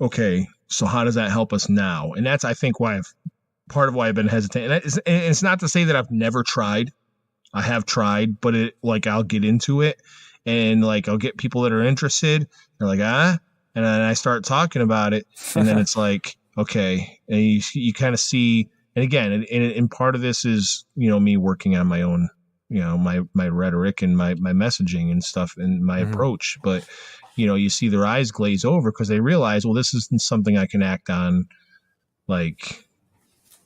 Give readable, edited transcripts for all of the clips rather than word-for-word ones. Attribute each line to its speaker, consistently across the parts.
Speaker 1: okay, so how does that help us now? And that's, I think, part of why I've been hesitant. And it's not to say that I've never tried. I have tried, but I'll get into it and I'll get people that are interested. They're like, and then I start talking about it. And then it's like, okay. And you kind of see, and again, and part of this is, me working on my own, my rhetoric and my messaging and stuff and my approach. But, you see their eyes glaze over because they realize, well, this isn't something I can act on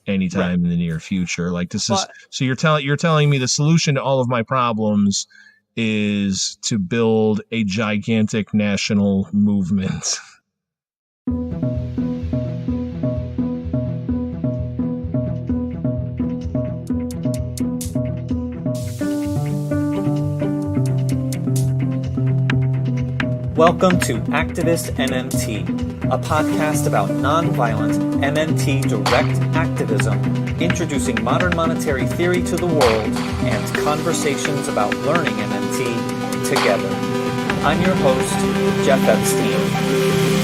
Speaker 1: anytime in the near future. So you're telling me the solution to all of my problems is to build a gigantic national movement.
Speaker 2: Welcome to Activist MMT, a podcast about nonviolent MMT direct activism, introducing modern monetary theory to the world and conversations about learning MMT together. I'm your host, Jeff Epstein.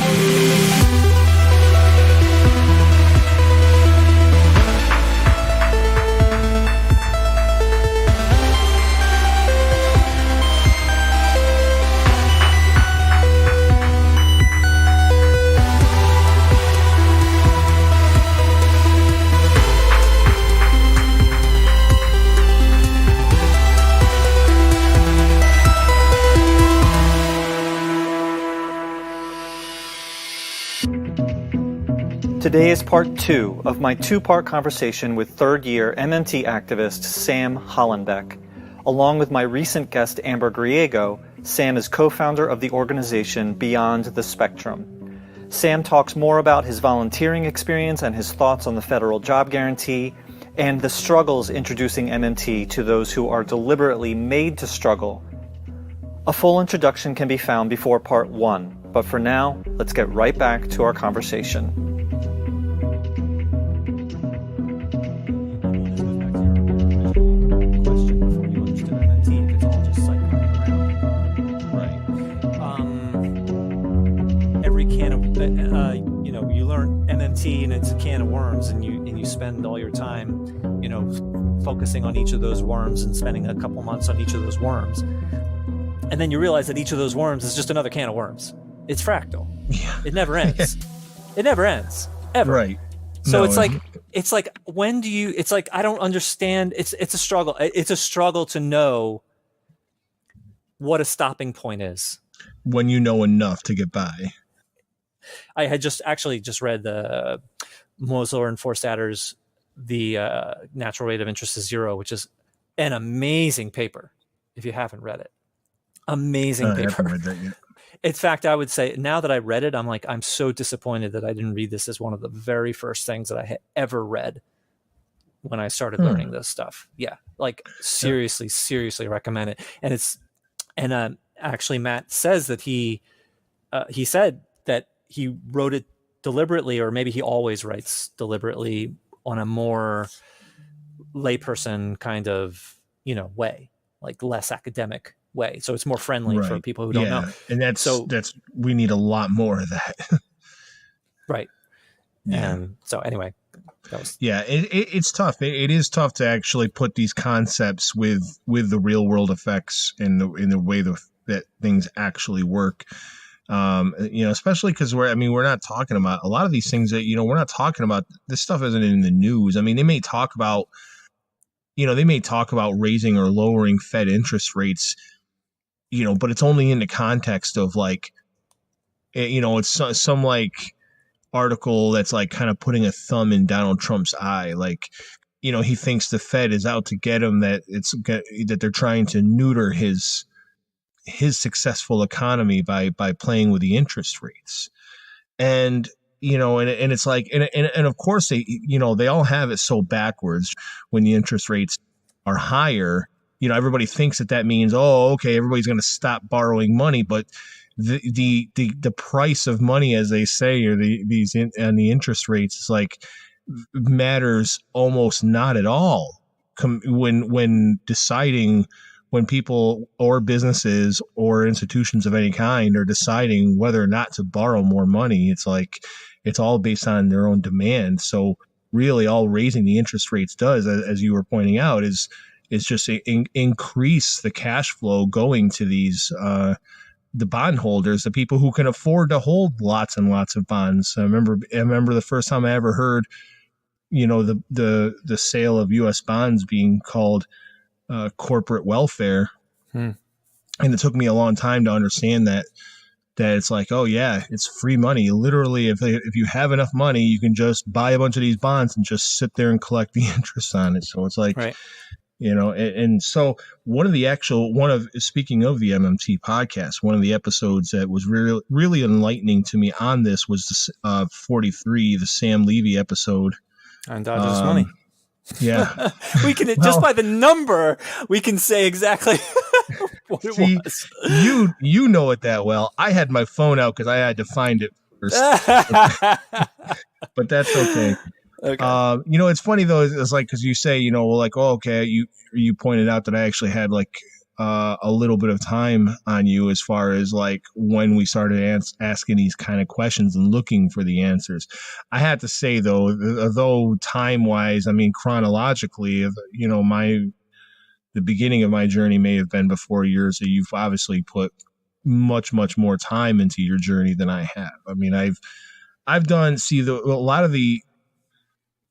Speaker 2: Today is part 2 of my 2-part conversation with third-year MMT activist Sam Hollenbeck. Along with my recent guest Amber Griego, Sam is co-founder of the organization Beyond the Spectrum. Sam talks more about his volunteering experience and his thoughts on the federal job guarantee and the struggles introducing MMT to those who are deliberately made to struggle. A full introduction can be found before part 1, but for now, let's get right back to our conversation. You learn MMT and it's a can of worms, and you spend all your time, focusing on each of those worms and spending a couple months on each of those worms. And then you realize that each of those worms is just another can of worms. It's fractal. Yeah. It never ends. It never ends. Ever.
Speaker 1: Right.
Speaker 2: So it's like, when do you, it's like, I don't understand. It's a struggle. It's a struggle to know what a stopping point is.
Speaker 1: When you know enough to get by.
Speaker 2: I had just read the Mosler and Forstatter's The Natural Rate of Interest is Zero, which is an amazing paper. If you haven't read it, amazing paper. I haven't read that yet. In fact, I would say now that I read it, I'm so disappointed that I didn't read this as one of the very first things that I had ever read when I started learning this stuff. Yeah, seriously recommend it. And actually, Matt says that he said that he wrote it deliberately, or maybe he always writes deliberately on a more layperson kind of, way, like less academic way. So it's more friendly for people who don't know.
Speaker 1: And that's we need a lot more of that.
Speaker 2: Right. Yeah. And so anyway,
Speaker 1: it's tough. It is tough to actually put these concepts with the real world effects in the way that things actually work. Especially because we're not talking about a lot of these things that, we're not talking about. This stuff isn't in the news. I mean, they may talk about raising or lowering Fed interest rates, but it's only in the context of it's some article that's kind of putting a thumb in Donald Trump's eye. He thinks the Fed is out to get him, that they're trying to neuter his successful economy by playing with the interest rates. And and it's and of course they all have it so backwards. When the interest rates are higher, everybody thinks that means, oh, okay, everybody's going to stop borrowing money. But the price of money, as they say, or the interest rates is matters almost not at all when deciding when people or businesses or institutions of any kind are deciding whether or not to borrow more money, it's like it's all based on their own demand. So really all raising the interest rates does, as you were pointing out, is just increase the cash flow going to these the bondholders, the people who can afford to hold lots and lots of bonds. I remember the first time I ever heard, the sale of U.S. bonds being called corporate welfare. And it took me a long time to understand that it's like, oh yeah, it's free money. Literally, if you have enough money, you can just buy a bunch of these bonds and just sit there and collect the interest on it. So it's like,
Speaker 2: right.
Speaker 1: And so speaking of the MMT podcast, one of the episodes that was really, really enlightening to me on this was 43, the Sam Levy episode.
Speaker 2: On Dodgers money.
Speaker 1: Yeah.
Speaker 2: We can, just by the number, we can say exactly what it was.
Speaker 1: You know it that well. I had my phone out because I had to find it first. But that's okay. Okay. It's funny though. It's like, because you say, well, like, oh, okay, you pointed out that I actually had like a little bit of time on you as far as like when we started asking these kind of questions and looking for the answers. I had to say though time wise, I mean chronologically, the beginning of my journey may have been before yours. So you've obviously put much, much more time into your journey than I have. I mean, I've done a lot of the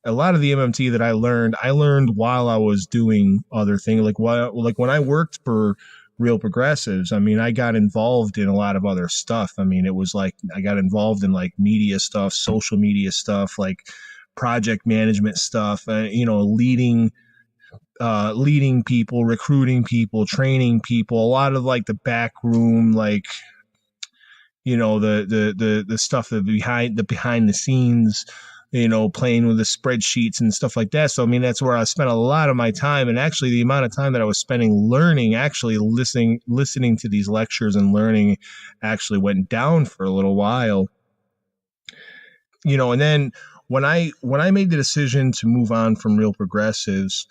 Speaker 1: MMT that I learned while I was doing other things. Like when I worked for Real Progressives, I mean, I got involved in a lot of other stuff. I mean, it was like I got involved in like media stuff, social media stuff, like project management stuff, leading people, recruiting people, training people, a lot of like the back room, like, the stuff that behind the scenes, playing with the spreadsheets and stuff like that. So, I mean, that's where I spent a lot of my time. And actually the amount of time that I was spending learning, actually listening to these lectures and learning actually went down for a little while, and then when I made the decision to move on from Real Progressives,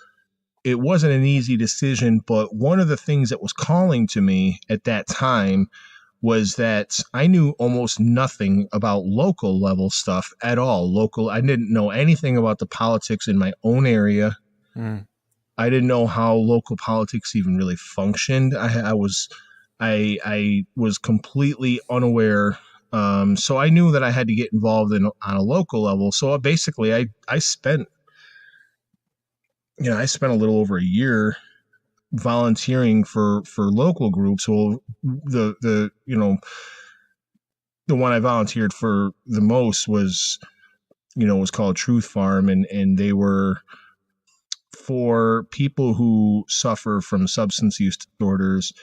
Speaker 1: it wasn't an easy decision, but one of the things that was calling to me at that time was that I knew almost nothing about local level stuff at all. I didn't know anything about the politics in my own area. I didn't know how local politics even really functioned. I was completely unaware. So I knew that I had to get involved on a local level. So basically I spent a little over a year volunteering for local groups. Well, the one I volunteered for the most was called Truth Farm, and they were for people who suffer from substance use disorders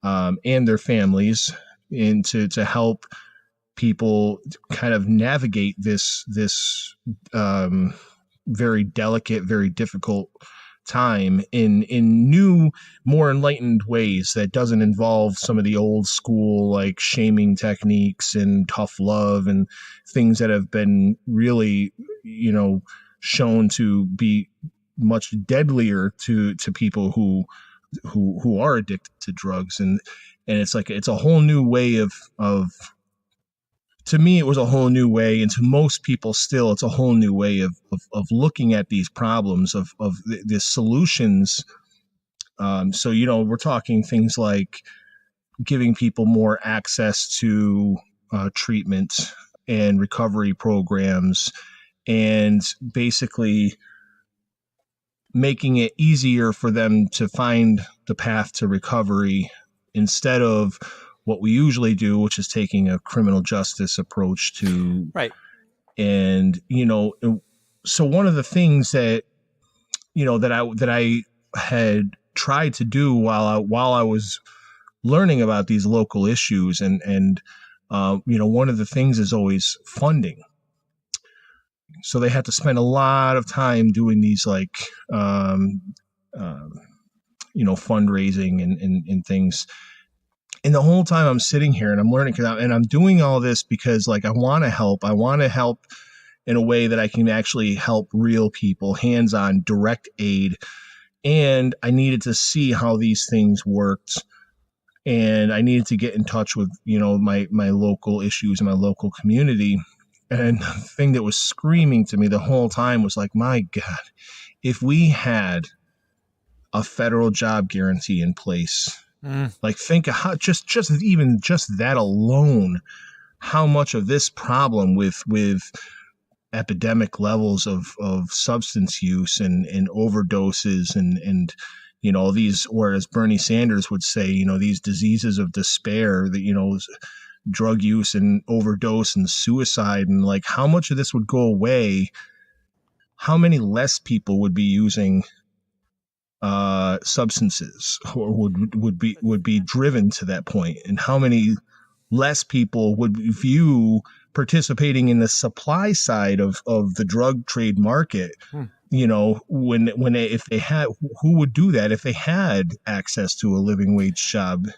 Speaker 1: and their families, and to help people kind of navigate this very delicate, very difficult time in new, more enlightened ways that doesn't involve some of the old school like shaming techniques and tough love and things that have been really shown to be much deadlier to people who are addicted to drugs. And it's like it's a whole new way of to me, it was a whole new way, and to most people still, it's a whole new way of looking at these problems, of the solutions. So, we're talking things like giving people more access to treatment and recovery programs, and basically making it easier for them to find the path to recovery instead of what we usually do, which is taking a criminal justice approach to.
Speaker 2: Right.
Speaker 1: And, so one of the things that, that I had tried to do while I was learning about these local issues and one of the things is always funding. So they had to spend a lot of time doing these like, fundraising and things. And the whole time I'm sitting here and I'm learning, and I'm doing all this because like I want to help in a way that I can actually help real people, hands-on, direct aid, and I needed to see how these things worked, and I needed to get in touch with, my local issues and my local community. And the thing that was screaming to me the whole time was like, my God, if we had a federal job guarantee in place, like think of how just that alone, how much of this problem with epidemic levels of substance use and overdoses and these, or as Bernie Sanders would say, these diseases of despair, that drug use and overdose and suicide, and like how much of this would go away, how many less people would be using substances, or would be driven to that point, and how many less people would view participating in the supply side of the drug trade market. If they had, who would do that if they had access to a living wage job?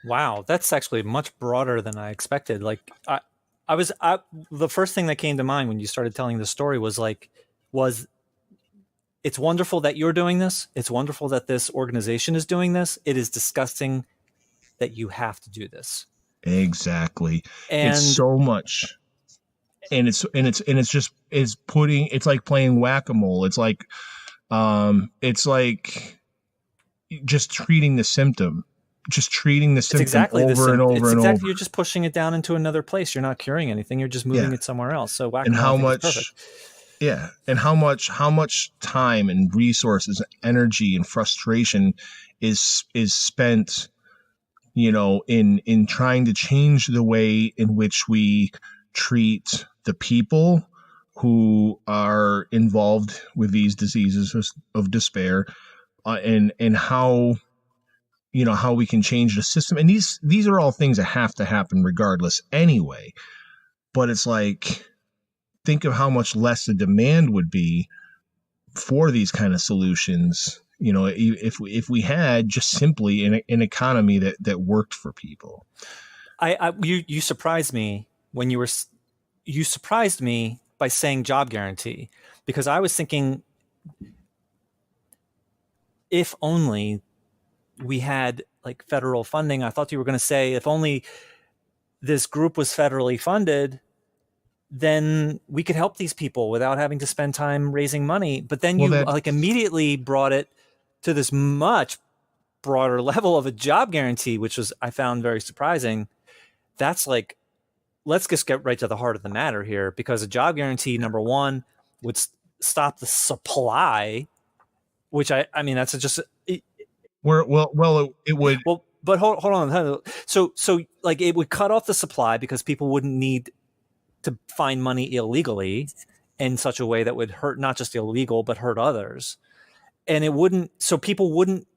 Speaker 2: Wow, that's actually much broader than I expected. Like the first thing that came to mind when you started telling the story was it's wonderful that you're doing this. It's wonderful that this organization is doing this. It is disgusting that you have to do this.
Speaker 1: Exactly.
Speaker 2: And
Speaker 1: it's so much. And it's like playing whack-a-mole. It's like just treating the symptom. Just treating the symptom
Speaker 2: exactly
Speaker 1: over and over and over.
Speaker 2: You're just pushing it down into another place. You're not curing anything. You're just moving it somewhere else. So whack-a-mole,
Speaker 1: and how
Speaker 2: much? Perfect.
Speaker 1: Yeah, and how much time and resources, energy and frustration is spent, in trying to change the way in which we treat the people who are involved with these diseases of despair, and how how we can change the system. And these are all things that have to happen regardless anyway. But it's like, think of how much less the demand would be for these kind of solutions, if we had just simply an economy that worked for people.
Speaker 2: You surprised me when you surprised me by saying job guarantee, because I was thinking, if only we had like federal funding. I thought you were going to say, if only this group was federally funded, then we could help these people without having to spend time raising money. But then you immediately brought it to this much broader level of a job guarantee, which I found very surprising. That's like, let's just get right to the heart of the matter here, because a job guarantee, number one, would stop the supply, which I mean, that's just it would.
Speaker 1: Well,
Speaker 2: but hold on. So like it would cut off the supply because people wouldn't need to find money illegally in such a way that would hurt not just illegal, but hurt others. And so people wouldn't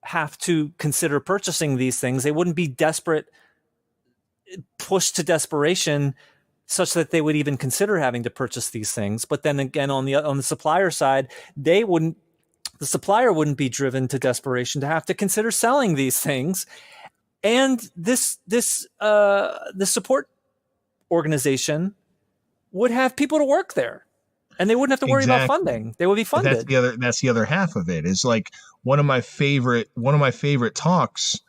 Speaker 2: have to consider purchasing these things. They wouldn't be pushed to desperation such that they would even consider having to purchase these things. But then again, on the supplier side, the supplier wouldn't be driven to desperation to have to consider selling these things. And the support organization would have people to work there, and they wouldn't have to worry about funding. They would be funded.
Speaker 1: That's the other half of it. Is like one of my favorite talks,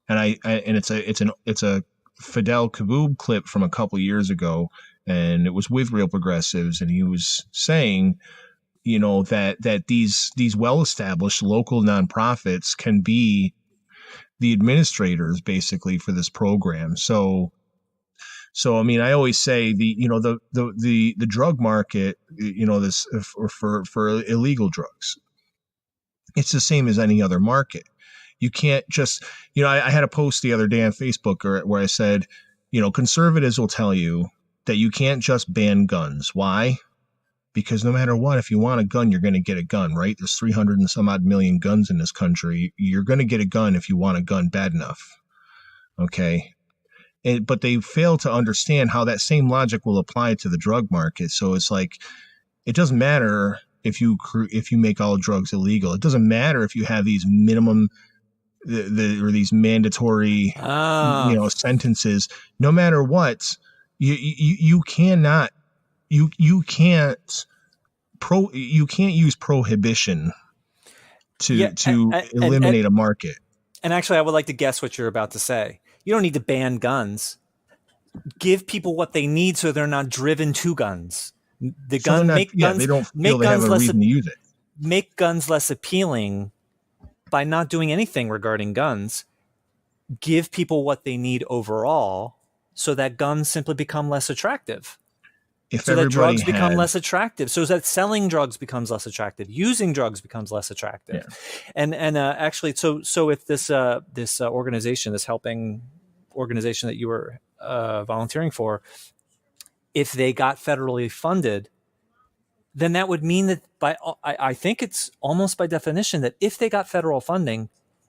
Speaker 1: and it's a Fidel Kaboub clip from a couple years ago, and it was with Real Progressives, and he was saying, that these well-established local nonprofits can be the administrators basically for this program. So I mean, I always say the drug market, this for illegal drugs, it's the same as any other market. You can't just, I had a post the other day on Facebook where I said, conservatives will tell you that you can't just ban guns. Why? Because no matter what, if you want a gun, you're going to get a gun, right? There's 300 and some odd million guns in this country. You're going to get a gun if you want a gun bad enough. Okay. But they fail to understand how that same logic will apply to the drug market. So it's like, it doesn't matter if you make all drugs illegal. It doesn't matter if you have these minimum or these mandatory sentences. No matter what, you can't use prohibition
Speaker 2: Yeah,
Speaker 1: to eliminate a market.
Speaker 2: and actually, I would like to guess what you're about to say. You don't need to ban guns. Give people what they need so they're not driven to guns.
Speaker 1: So they're not, yeah, they don't feel
Speaker 2: make
Speaker 1: they have
Speaker 2: guns
Speaker 1: a
Speaker 2: less
Speaker 1: reason to use it.
Speaker 2: make guns less appealing by not doing anything regarding guns. Give people what they need overall so that guns simply become less attractive.
Speaker 1: If
Speaker 2: So that
Speaker 1: everybody
Speaker 2: drugs become
Speaker 1: had,
Speaker 2: less attractive. So that selling drugs becomes less attractive. Using drugs becomes less attractive.
Speaker 1: yeah,
Speaker 2: And actually, so if this organization, this helping organization that you were volunteering for, if they got federally funded, then that would mean that I think it's almost by definition that if they got federal funding,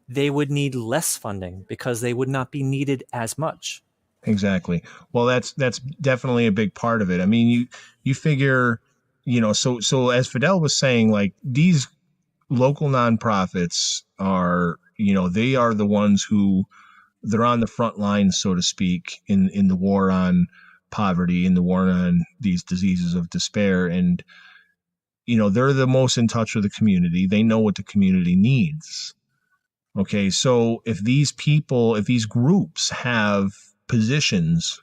Speaker 2: they would need less funding because they would not be needed as much.
Speaker 1: exactly. Well, that's definitely a big part of it. I mean, you figure, so as Fidel was saying, like these local nonprofits are, they are the ones who they're on the front lines, so to speak, in the war on poverty, in the war on these diseases of despair. And, they're the most in touch with the community. They know what the community needs. Okay. So if these groups have positions,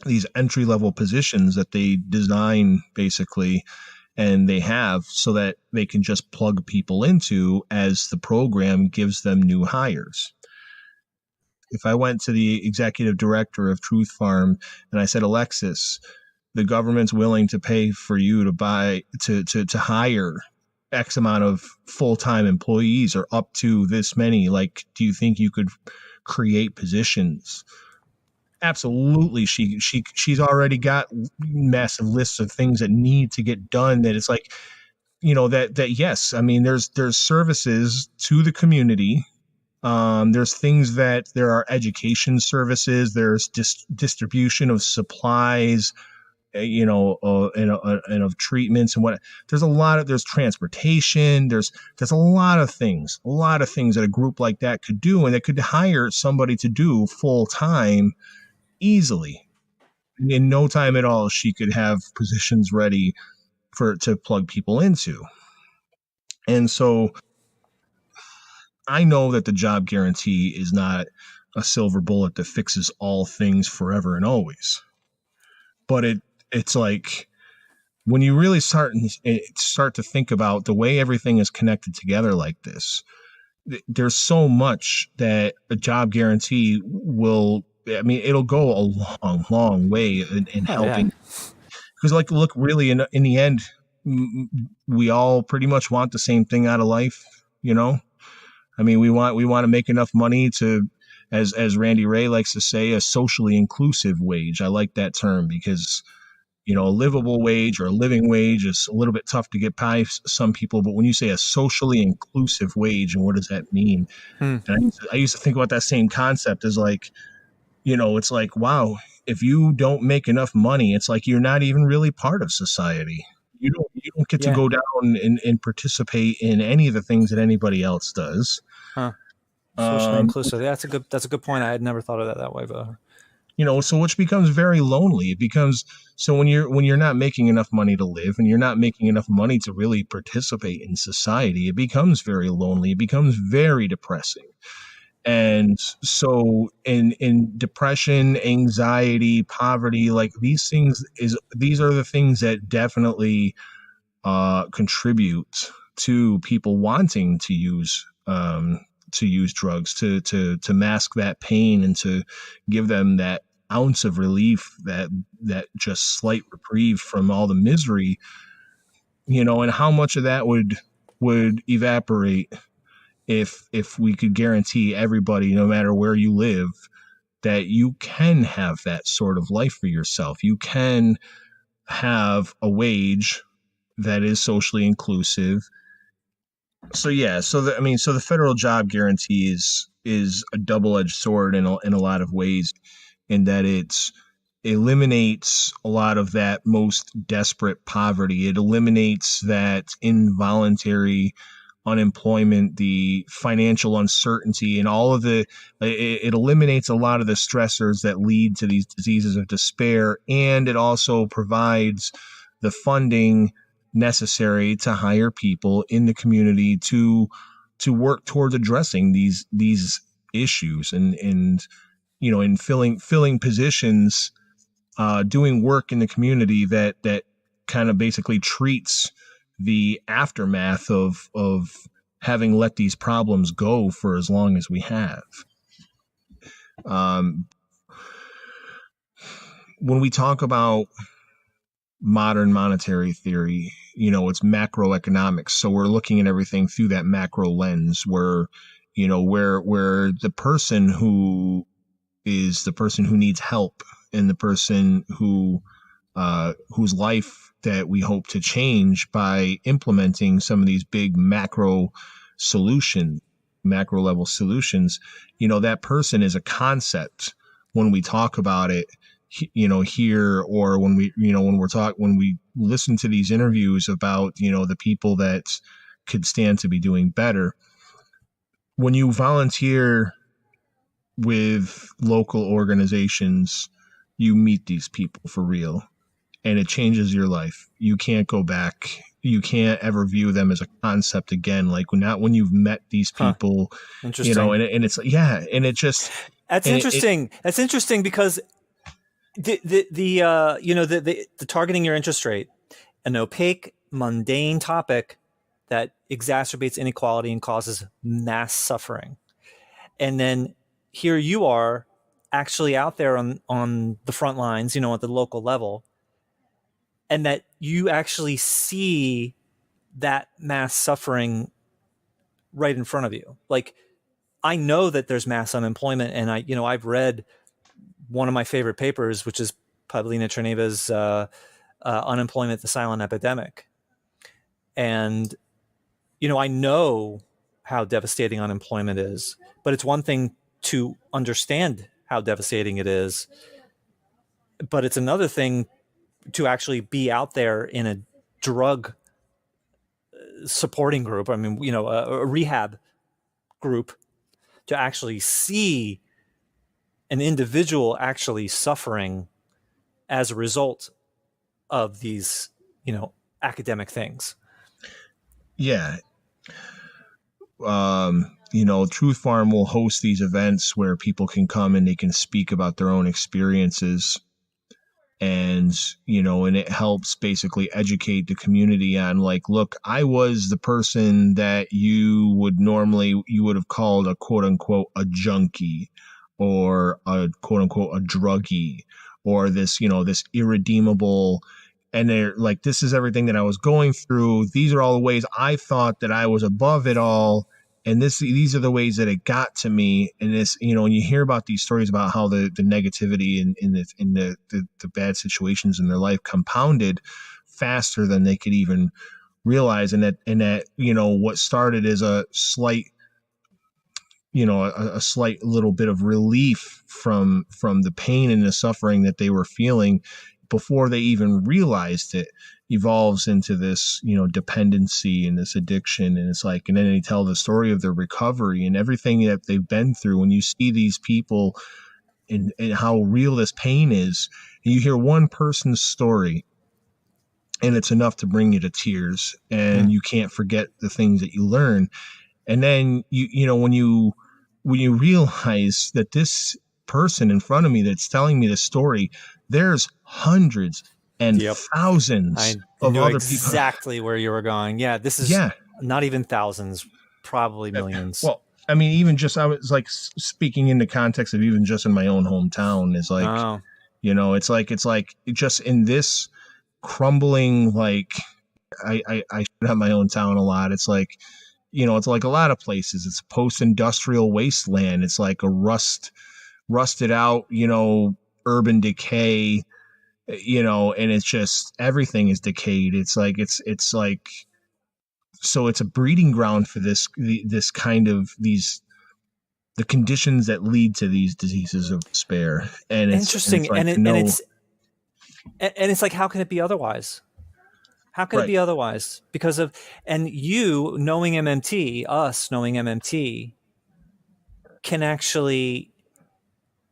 Speaker 1: these entry level positions that they design basically, and they have so that they can just plug people into as the program gives them new hires. If I went to the executive director of Truth Farm and I said, Alexis, the government's willing to pay for you to hire X amount of full-time employees or up to this many, like, do you think you could create positions? Absolutely. She's already got massive lists of things that need to get done, that it's like, that yes, I mean, there's services to the community. There's things that there are education services, there's distribution of supplies, and of treatments and what. There's transportation, there's a lot of things that a group like that could do, and it could hire somebody to do full time easily. In no time at all, she could have positions ready to plug people into. And so I know that the job guarantee is not a silver bullet that fixes all things forever and always. But it's like when you really start to think about the way everything is connected together like this, there's so much that a job guarantee will, I mean, it'll go a long, long way in helping. Yeah. Because, like, look, really, in the end, we all pretty much want the same thing out of life, I mean, we want to make enough money to, as Randy Ray likes to say, a socially inclusive wage. I like that term because, a livable wage or a living wage is a little bit tough to get by some people. But when you say a socially inclusive wage, and what does that mean? And I used to think about that same concept as like, it's like, wow, if you don't make enough money, it's like you're not even really part of society. You don't get to go down and participate in any of the things that anybody else does.
Speaker 2: Huh. Socially inclusive. That's a good point. I had never thought of that way, but
Speaker 1: so which becomes very lonely. It becomes so when you're not making enough money to live and you're not making enough money to really participate in society, it becomes very lonely. It becomes very depressing. And so in depression, anxiety, poverty, like these are the things that definitely contribute to people wanting to use drugs to mask that pain and to give them that ounce of relief, that just slight reprieve from all the misery, and how much of that would evaporate if we could guarantee everybody, no matter where you live, that you can have that sort of life for yourself. You can have a wage that is socially inclusive. So yeah, so the federal job guarantee is a double-edged sword in a lot of ways, in that it eliminates a lot of that most desperate poverty. It eliminates that involuntary unemployment, the financial uncertainty, and all of it eliminates a lot of the stressors that lead to these diseases of despair. And it also provides the funding necessary to hire people in the community to work towards addressing these issues, and in filling positions, doing work in the community that kind of basically treats the aftermath of having let these problems go for as long as we have. Um, when we talk about modern monetary theory, it's macroeconomics. So we're looking at everything through that macro lens where, where the person who is the person who needs help and the person whose life that we hope to change by implementing some of these big macro level solutions, that person is a concept when we talk about it, here, or when we listen to these interviews about, the people that could stand to be doing better. When you volunteer with local organizations, you meet these people for real, and it changes your life. You can't go back. You can't ever view them as a concept again. Like not when you've met these people,
Speaker 2: Interesting.
Speaker 1: and it's and it just,
Speaker 2: that's interesting. That's interesting because the targeting your interest rate, an opaque, mundane topic that exacerbates inequality and causes mass suffering. And then here you are actually out there on the front lines, at the local level, and that you actually see that mass suffering right in front of you. Like, I know that there's mass unemployment, and I've read one of my favorite papers, which is Pavlina Cherneva's Unemployment, the Silent Epidemic. And, I know how devastating unemployment is, but it's one thing to understand how devastating it is, but it's another thing to actually be out there in a drug supporting group. I mean, a rehab group, to actually see an individual actually suffering as a result of these, academic things.
Speaker 1: Yeah. Truth Farm will host these events where people can come and they can speak about their own experiences. And, and it helps basically educate the community on, like, look, I was the person that you would have called a quote unquote a junkie, or a quote unquote a druggie, or this, this irredeemable. And they're like, this is everything that I was going through. These are all the ways I thought that I was above it all. And these are the ways that it got to me. And this, and you hear about these stories about how the negativity and the bad situations in their life compounded faster than they could even realize. And that, what started as a slight, a slight little bit of relief from the pain and the suffering that they were feeling before they even realized it, evolves into this, dependency and this addiction. And it's like, and then they tell the story of their recovery and everything that they've been through. When you see these people and how real this pain is, and you hear one person's story, and it's enough to bring you to tears, and you can't forget the things that you learn. And then when you realize that this person in front of me that's telling me this story, there's hundreds and thousands of other
Speaker 2: exactly people. Where you were going. Yeah, this is not even thousands, probably millions.
Speaker 1: Well, I mean, even just, I was like speaking in the context of even just in my own hometown, is like, it's like just in this crumbling, like, I should have my own town a lot. It's like, it's like a lot of places. It's post-industrial wasteland. It's like a rusted out, urban decay, and it's just, everything is decayed. It's like, so it's a breeding ground for this kind of the conditions that lead to these diseases of despair. And it's
Speaker 2: interesting. And it's like, how can it be otherwise? How can it be otherwise? Because of, and you knowing MMT, us knowing MMT, can actually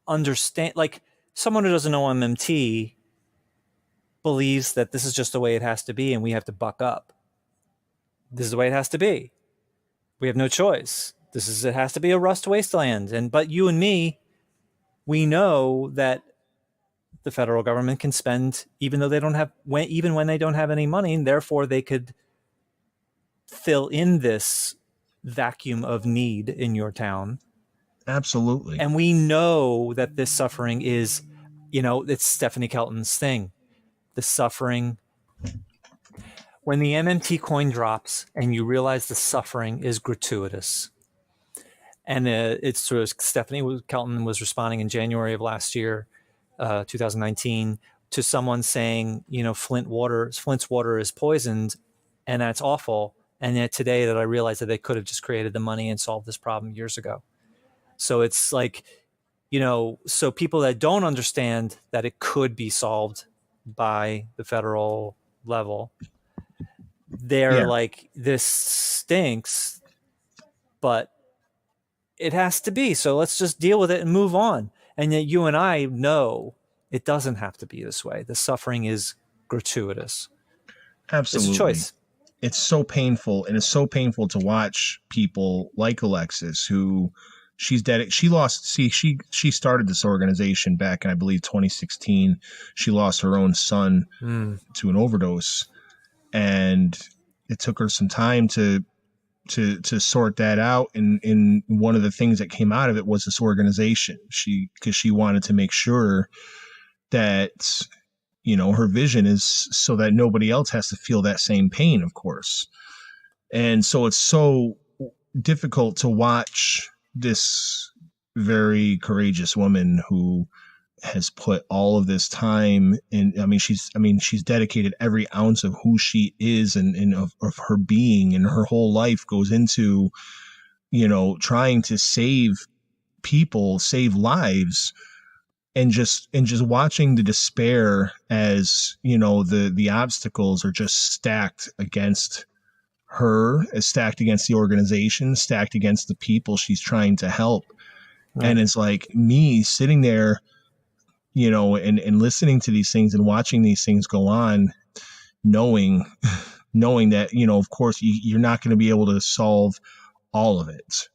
Speaker 2: understand, like, someone who doesn't know MMT believes that this is just the way it has to be and we have to buck up. This is the way it has to be. We have no choice. It has to be a rust wasteland. But you and me, we know that the federal government can spend even though they don't have, even when they don't have any money, and therefore they could fill in this vacuum of need in your town.
Speaker 1: Absolutely.
Speaker 2: And we know that this suffering is, it's Stephanie Kelton's thing. The suffering, when the MMT coin drops and you realize the suffering is gratuitous. And it's sort of Stephanie Kelton was responding in January of last year, 2019, to someone saying, Flint's water is poisoned and that's awful. And yet today that I realized that they could have just created the money and solved this problem years ago. So it's like, so people that don't understand that it could be solved by the federal level, they're like, this stinks, but it has to be. So let's just deal with it and move on. And yet you and I know it doesn't have to be this way. The suffering is gratuitous.
Speaker 1: Absolutely.
Speaker 2: It's a choice.
Speaker 1: It's so painful, and it's so painful to watch people like Alexis, who she started this organization back in, I believe, 2016. She lost her own son to an overdose, and it took her some time to sort that out. And one of the things that came out of it was this organization. Because she wanted to make sure that, her vision is so that nobody else has to feel that same pain, of course. And so it's so difficult to watch this very courageous woman who has put all of this time in. She's dedicated every ounce of who she is and of her being, and her whole life goes into, trying to save people, save lives. And just watching the despair as, the obstacles are just stacked against her, stacked against the organization, stacked against the people she's trying to help. Right. And it's like me sitting there, and listening to these things and watching these things go on, knowing that, of course, you're not going to be able to solve all of it,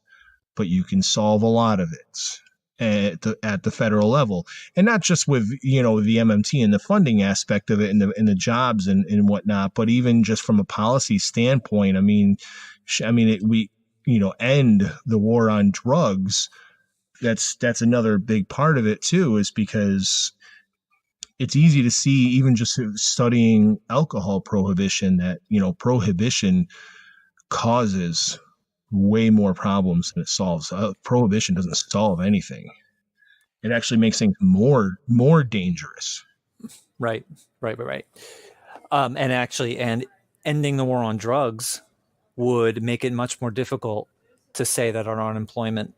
Speaker 1: but you can solve a lot of it at the federal level, and not just with, the MMT and the funding aspect of it and the jobs and whatnot, but even just from a policy standpoint. We end the war on drugs. That's another big part of it too, is because it's easy to see, even just studying alcohol prohibition, that, prohibition causes way more problems than it solves. Prohibition doesn't solve anything. It actually makes things more dangerous.
Speaker 2: Right. And ending the war on drugs would make it much more difficult to say that our unemployment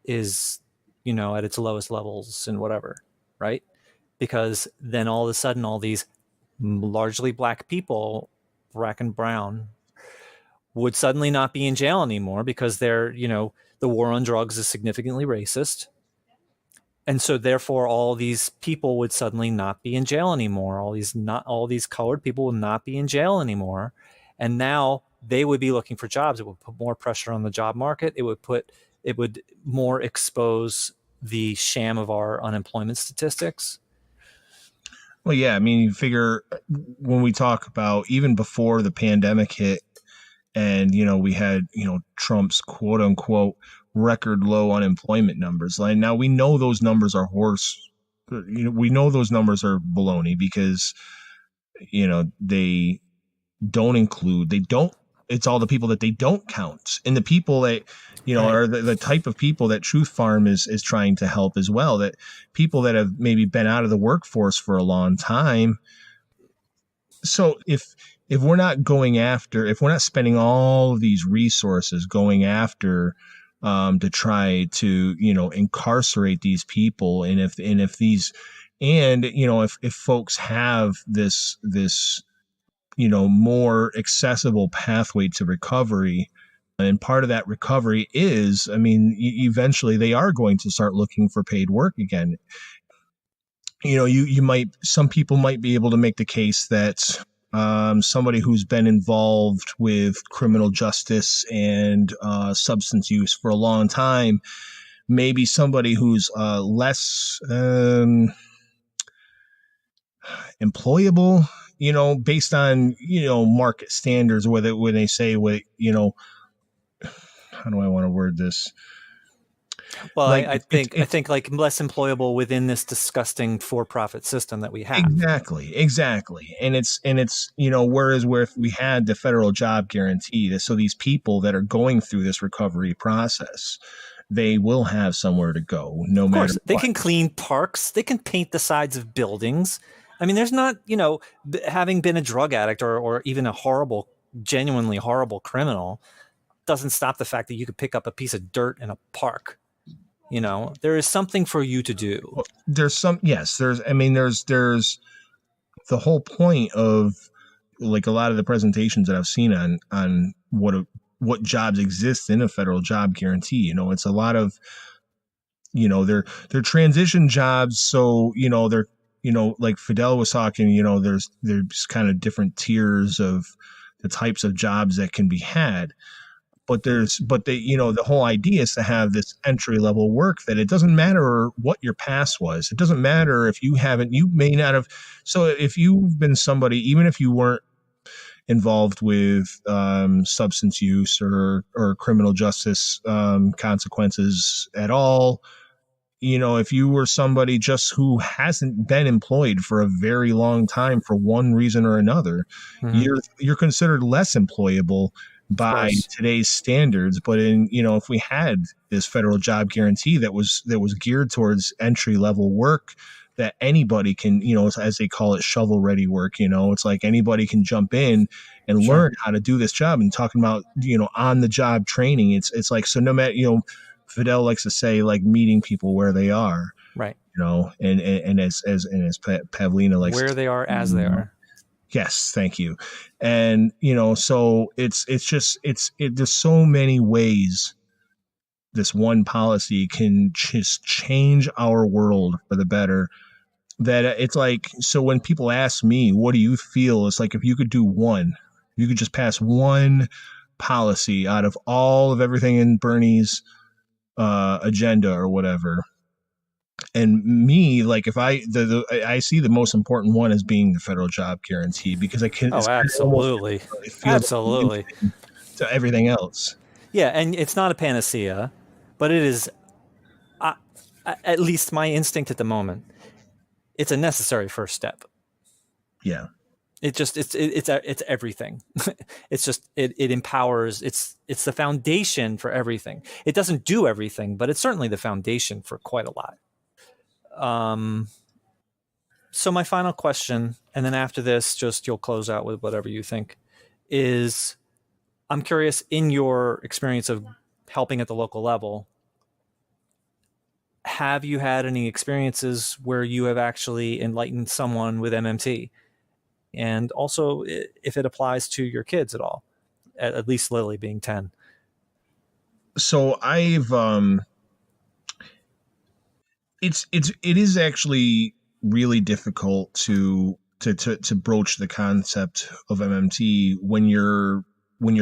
Speaker 2: is, at its lowest levels and whatever, right? Because then all of a sudden, all these largely black people, black and brown, would suddenly not be in jail anymore because they're, the war on drugs is significantly racist. And so therefore all these people would suddenly not be in jail anymore. All these colored people would not be in jail anymore. And now they would be looking for jobs. It would put more pressure on the job market. It would more expose the sham of our unemployment statistics.
Speaker 1: Well, yeah, you figure when we talk about even before the pandemic hit, and, we had, Trump's quote unquote record low unemployment numbers. Like, now we know those numbers are we know those numbers are baloney, because, they don't, it's all the people that they don't count. And the people that, are the type of people that Truth Farm is trying to help as well, that people that have maybe been out of the workforce for a long time. So if we're not spending all of these resources going after to try to, incarcerate these people, and if folks have this more accessible pathway to recovery, and part of that recovery is, eventually they are going to start looking for paid work again. you might, some people might be able to make the case that somebody who's been involved with criminal justice and substance use for a long time, maybe somebody who's less employable, based on, market standards, whether when they say what, how do I want to word this?
Speaker 2: Well,
Speaker 1: Like
Speaker 2: I think like less employable within this disgusting for-profit system that we have.
Speaker 1: exactly. And it's, whereas where if we had the federal job guarantee, so these people that are going through this recovery process, they will have somewhere to go no
Speaker 2: Of
Speaker 1: matter
Speaker 2: course, they
Speaker 1: what.
Speaker 2: can clean parks, they can paint the sides of buildings. I mean, there's not, having been a drug addict or even a horrible, genuinely horrible criminal doesn't stop the fact that you could pick up a piece of dirt in a park. There is something for you to do.
Speaker 1: There's some, yes, there's the whole point of, like, a lot of the presentations that I've seen on what jobs exist in a federal job guarantee. It's a lot of, they're transition jobs. So, they're, like Fidel was talking, there's kind of different tiers of the types of jobs that can be had. But the whole idea is to have this entry level work that it doesn't matter what your past was. It doesn't matter if you may not have. So if you've been somebody, even if you weren't involved with substance use or criminal justice consequences at all, if you were somebody just who hasn't been employed for a very long time for one reason or another, you're considered less employable by today's standards. But if we had this federal job guarantee that was geared towards entry level work, that anybody can, as they call it, shovel ready work, it's like anybody can jump in and learn how to do this job. And talking about, on the job training, it's like, so no matter, Fidel likes to say, like, meeting people where they are,
Speaker 2: right?
Speaker 1: And as Pavlina likes,
Speaker 2: where they are as they are.
Speaker 1: Yes, thank you. And so there's so many ways this one policy can just change our world for the better, that it's like, so when people ask me, what do you feel? It's like, if you could just pass one policy out of all of everything in Bernie's agenda or whatever. And me, like, if I see the most important one as being the federal job guarantee, because I can.
Speaker 2: Oh, absolutely,
Speaker 1: it feels
Speaker 2: absolutely.
Speaker 1: To everything else.
Speaker 2: Yeah, and it's not a panacea, but it is. At least my instinct at the moment, it's a necessary first step.
Speaker 1: Yeah.
Speaker 2: It's everything. It empowers. It's the foundation for everything. It doesn't do everything, but it's certainly the foundation for quite a lot. So my final question, and then after this, just you'll close out with whatever you think, is I'm curious, in your experience of helping at the local level, have you had any experiences where you have actually enlightened someone with MMT? And also, if it applies to your kids at all, at least Lily being 10.
Speaker 1: So it is actually really difficult to broach the concept of MMT when you're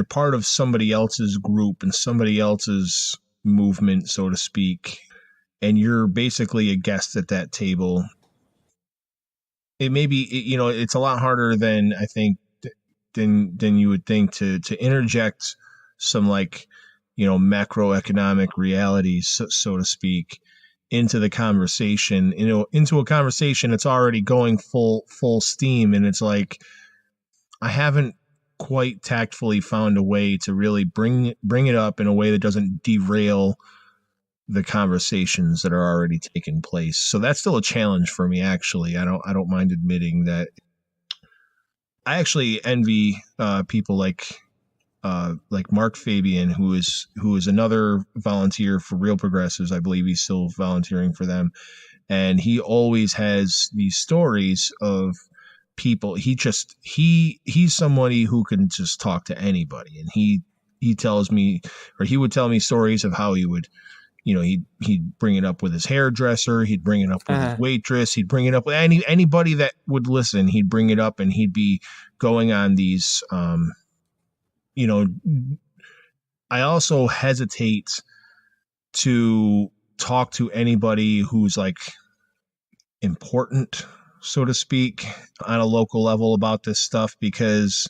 Speaker 1: part of somebody else's group and somebody else's movement, so to speak, and you're basically a guest at that table. It may be, it's a lot harder than I think than you would think to interject some, like, macroeconomic realities, so to speak, into the conversation, into a conversation that's already going full steam. And it's like, I haven't quite tactfully found a way to really bring it up in a way that doesn't derail the conversations that are already taking place. So that's still a challenge for me, actually. I don't mind admitting that. I actually envy people like Mark Fabian, who is another volunteer for Real Progressives. I believe he's still volunteering for them, and he always has these stories of people. He's somebody who can just talk to anybody, and he tells me, or he would tell me stories of how he would he'd bring it up with his hairdresser, he'd bring it up with his
Speaker 2: Uh,
Speaker 1: waitress, he'd bring it up with anybody that would listen. He'd bring it up, and he'd be going on these. You know, I also hesitate to talk to anybody who's like important, so to speak, on a local level about this stuff because,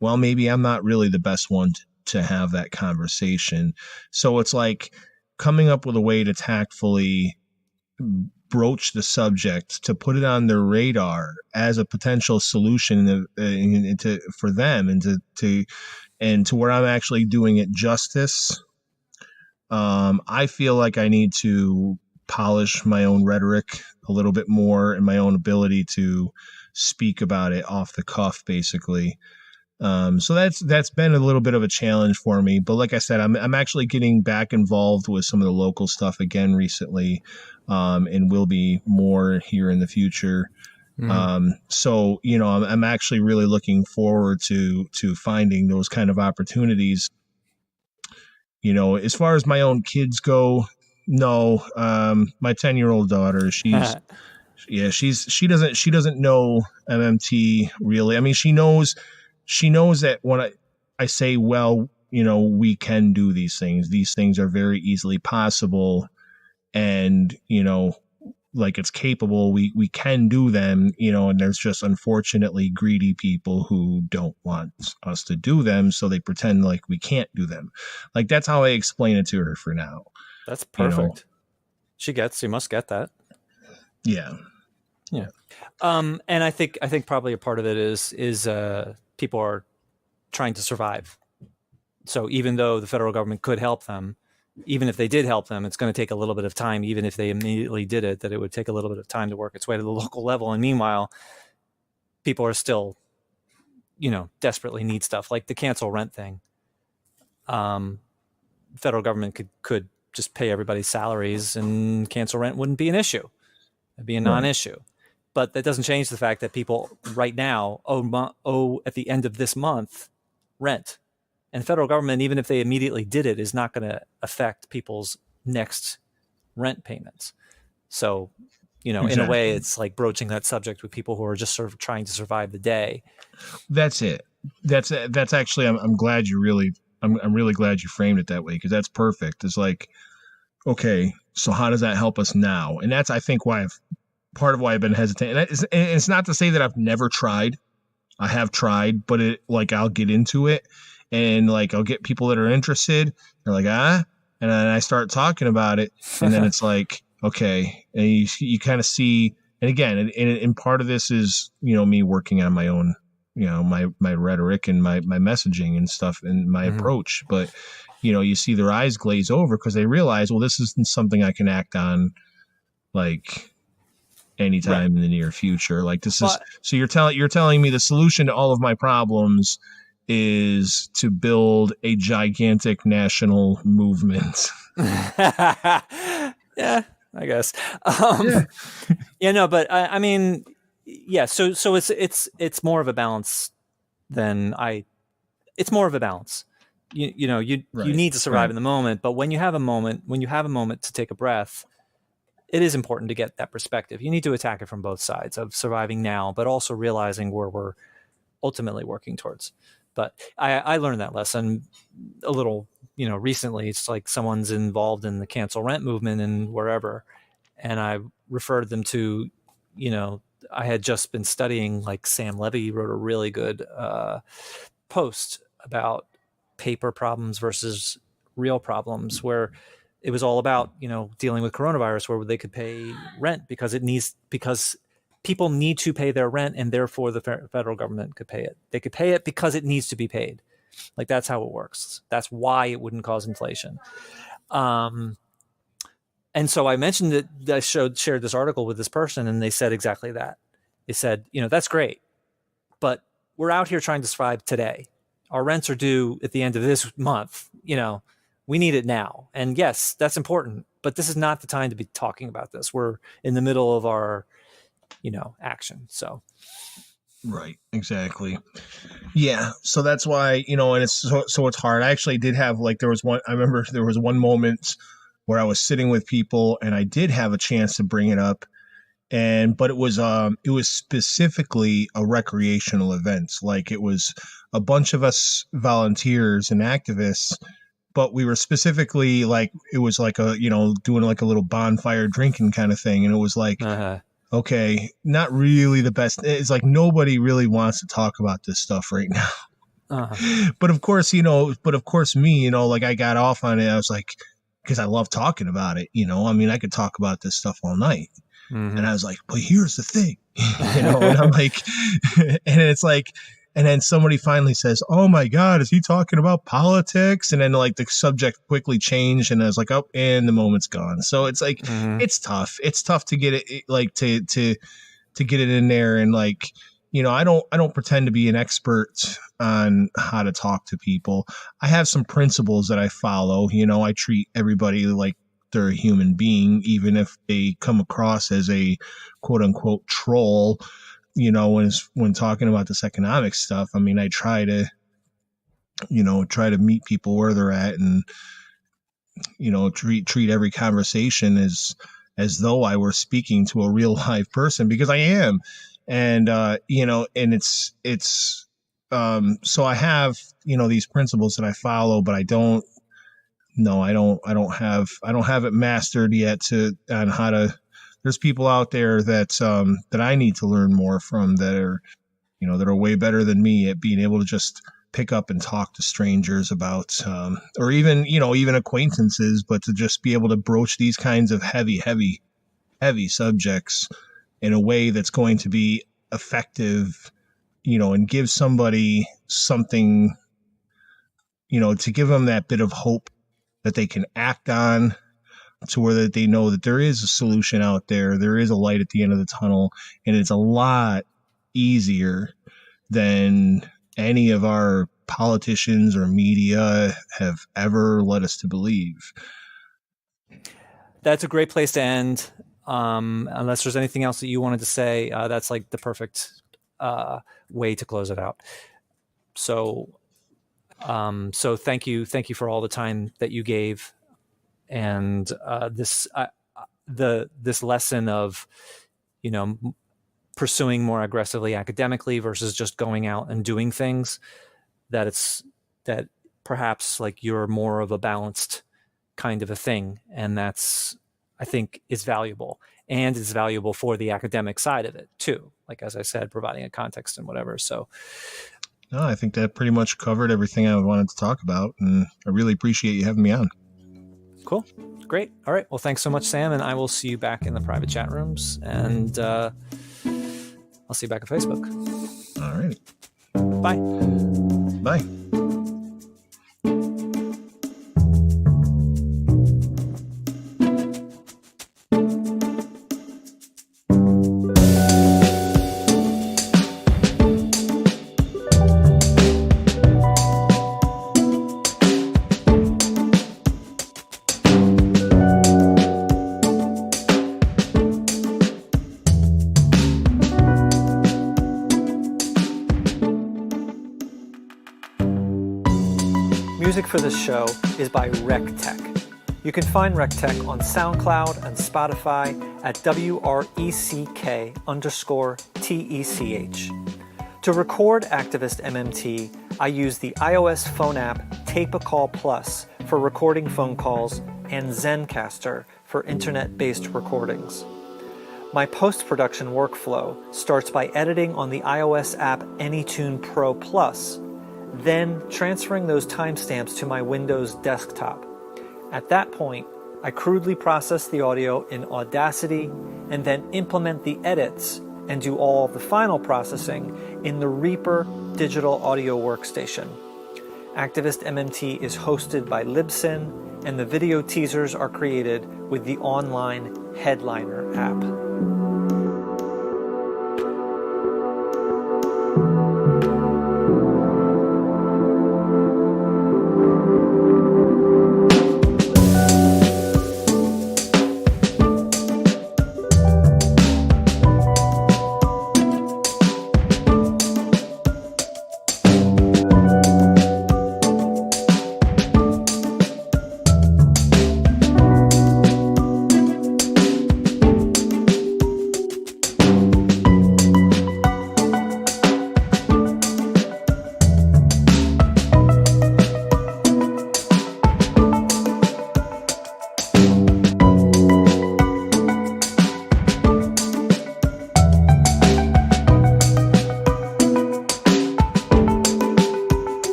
Speaker 1: well, maybe I'm not really the best one to have that conversation. So it's like coming up with a way to tactfully broach the subject, to put it on their radar as a potential solution for them, and to where I'm actually doing it justice. I feel like I need to polish my own rhetoric a little bit more and my own ability to speak about it off the cuff, basically. So that's been a little bit of a challenge for me. But like I said, I'm actually getting back involved with some of the local stuff again recently, and will be more here in the future. So I'm actually really looking forward to finding those kind of opportunities. As far as my own kids go, no. My 10-year-old daughter, she doesn't know MMT really. I mean, she knows that when I say, well, we can do these things. These things are very easily possible, and like it's capable. We can do them, and there's just unfortunately greedy people who don't want us to do them, so they pretend like we can't do them. Like that's how I explain it to her for now.
Speaker 2: that's perfect. She must get that.
Speaker 1: Yeah.
Speaker 2: Yeah. And I think probably a part of it is people are trying to survive. So even though the federal government could help them, even if they did help them, it's going to take a little bit of time. Even if they immediately did it, that it would take a little bit of time to work its way to the local level. And meanwhile, people are still, desperately need stuff like the cancel rent thing. Federal government could just pay everybody's salaries and cancel rent wouldn't be an issue. It'd be a non-issue. But that doesn't change the fact that people right now owe at the end of this month rent. And the federal government, even if they immediately did it, is not going to affect people's next rent payments. So, exactly. In a way, it's like broaching that subject with people who are just sort of trying to survive the day.
Speaker 1: That's it. That's actually, I'm glad you really, I'm really glad you framed it that way, because that's perfect. It's like, okay, so how does that help us now? And that's, I think, part of why I've been hesitant. And it's not to say that I've never tried. I have tried, but I'll get into it. And I'll get people that are interested. They're like, and then I start talking about it, and then it's like, okay, and you kind of see. And again, and part of this is me working on my own, my rhetoric and my messaging and stuff and my approach. But you see their eyes glaze over because they realize, well, this isn't something I can act on anytime in the near future. Like this is so you're telling me the solution to all of my problems is to build a gigantic national movement.
Speaker 2: Yeah, I guess. But I mean, yeah. So it's more of a balance than it's more of a balance. You need to survive in the moment, but when you have a moment to take a breath, it is important to get that perspective. You need to attack it from both sides of surviving now, but also realizing where we're ultimately working towards. But I learned that lesson a little, recently. It's like someone's involved in the cancel rent movement and wherever. And I referred them to, I had just been studying, like Sam Levy wrote a really good post about paper problems versus real problems, where it was all about, dealing with coronavirus, where they could pay rent because people need to pay their rent, and therefore the federal government could pay it. They could pay it because it needs to be paid. Like that's how it works. That's why it wouldn't cause inflation. And so I mentioned that I shared this article with this person, and they said exactly that. They said, that's great, but we're out here trying to survive today. Our rents are due at the end of this month. We need it now. And yes, that's important, but this is not the time to be talking about this. We're in the middle of our action. So
Speaker 1: right, exactly. Yeah, so that's why and it's so it's hard. I actually did have I remember there was one moment where I was sitting with people and I did have a chance to bring it up. But it was specifically a recreational event. Like, it was a bunch of us volunteers and activists, but we were specifically like, it was like a, doing like a little bonfire drinking kind of thing. And it was like, okay, not really the best. It's like nobody really wants to talk about this stuff right now. But of course, me, like, I got off on it. I was like, because I love talking about it, I mean, I could talk about this stuff all night. Mm-hmm. And I was like, but here's the thing, and I'm like, and it's like, and then somebody finally says, oh my God, is he talking about politics? And then like the subject quickly changed, and I was like, oh, and the moment's gone. So it's like, it's tough. It's tough to get it, like to get it in there. And like, I don't pretend to be an expert on how to talk to people. I have some principles that I follow. I treat everybody like they're a human being, even if they come across as a quote unquote troll, when talking about this economic stuff. I mean, I try to meet people where they're at, and, treat every conversation as though I were speaking to a real live person, because I am. And, and it's, so I have, these principles that I follow, but I don't have it mastered yet on how to. There's people out there that I need to learn more from, that are way better than me at being able to just pick up and talk to strangers about, or even acquaintances, but to just be able to broach these kinds of heavy subjects in a way that's going to be effective, and give somebody something, to give them that bit of hope that they can act on, to where that they know that there is a solution out there. There is a light at the end of the tunnel, and it's a lot easier than any of our politicians or media have ever led us to believe.
Speaker 2: That's a great place to end. Unless there's anything else that you wanted to say, that's like the perfect way to close it out. So thank you for all the time that you gave, and this lesson of, pursuing more aggressively academically versus just going out and doing things, that perhaps like you're more of a balanced kind of a thing, and that's, I think, is valuable, and it's valuable for the academic side of it too. Like, as I said, providing a context and whatever. So.
Speaker 1: No, I think that pretty much covered everything I wanted to talk about, and I really appreciate you having me on.
Speaker 2: Cool. Great. All right. Well, thanks so much, Sam, and I will see you back in the private chat rooms, and I'll see you back on Facebook.
Speaker 1: All right.
Speaker 2: Bye.
Speaker 1: Bye.
Speaker 2: Music for this show is by RecTech. You can find RecTech on SoundCloud and Spotify at WRECK_TECH. To record Activist MMT, I use the iOS phone app Tape a Call Plus for recording phone calls, and Zencaster for internet-based recordings. My post-production workflow starts by editing on the iOS app AnyTune Pro Plus, then transferring those timestamps to my Windows desktop. At that point, I crudely process the audio in Audacity and then implement the edits and do all the final processing in the Reaper digital audio workstation. Activist MMT is hosted by Libsyn, and the video teasers are created with the online Headliner app.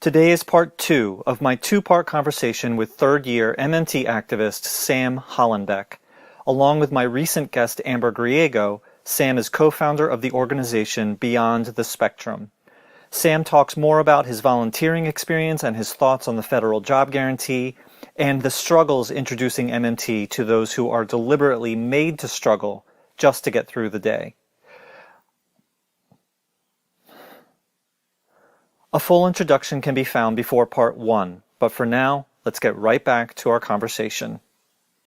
Speaker 3: Today is part 2 of my 2-part conversation with third-year MMT activist Sam Hollenbeck. Along with my recent guest Amber Griego, Sam is co-founder of the organization Beyond the Spectrum. Sam talks more about his volunteering experience and his thoughts on the federal job guarantee, and the struggles introducing MMT to those who are deliberately made to struggle just to get through the day. A full introduction can be found before part 1, but for now, let's get right back to our conversation.